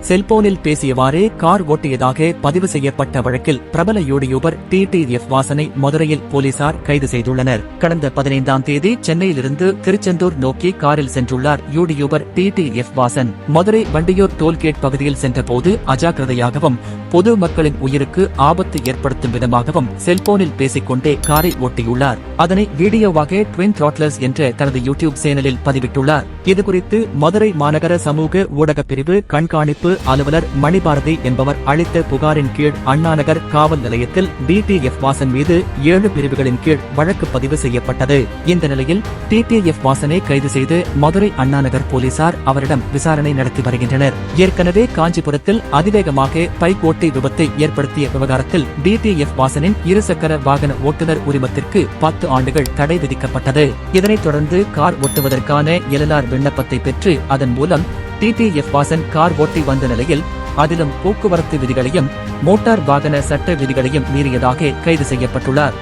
செல்போனில் பேசியவாறே கார் ஓட்டியதாக பதிவு செய்யப்பட்ட வழக்கில் பிரபல யூடியூபர் TTF வாசனை மதுரையில் போலீசார் கைது செய்துள்ளனர். கடந்த 15ஆம் தேதி சென்னையிலிருந்து திருச்செந்தூர் நோக்கி காரில் சென்றுள்ளார் YouTuber TTF Vasan. Madurai Vandiyur toll gate பகுதியில் சென்றபோது அஜாக்கிரதையாகவும் பொது மக்களின் உயிருக்கு ஆபத்து ஏற்படுத்தும் விதமாகவும் செல்போனில் பேசிக்கொண்டே காரை ஓட்டியுள்ளார். அதனை வீடியோவாக ட்வின் த்ராட்லர்ஸ் என்ற தனது யூடியூப் சேனலில் பதிவிட்டுள்ளார். இதுகுறித்து மதுரை மாநகர சமூக ஊடகப் பிரிவு கண்காணிப்பு அலுவலர் மணிபாரதி என்பவர் அளித்த புகாரின் கீழ் அண்ணாநகர் காவல் நிலையத்தில் TTF வாசன் மீது 7 பிரிவுகளின் கீழ் வழக்கு பதிவு செய்யப்பட்டது. இந்த நிலையில் TTF வாசனை கைது செய்து மதுரை அண்ணாநகர் போலீசார் அவரிடம் விசாரணை நடத்தி வருகின்றனர். ஏற்கனவே காஞ்சிபுரத்தில் அதிவேகமாக பைக் ஓட்டி விபத்தை ஏற்படுத்திய விவகாரத்தில் TTF வாசனின் இருசக்கர வாகன ஓட்டுநர் உரிமத்திற்கு 10 ஆண்டுகள் தடை விதிக்கப்பட்டது. இதனைத் தொடர்ந்து கார் ஓட்டுவதற்கான LLR விண்ணப்பத்தை பெற்று அதன் மூலம் TTF வாசன் கார் ஓட்டி வந்த நிலையில் அதிலும் போக்குவரத்து விதிகளையும் மோட்டார் வாகன சட்ட விதிகளையும் மீறியதாக கைது செய்யப்பட்டுள்ளார்.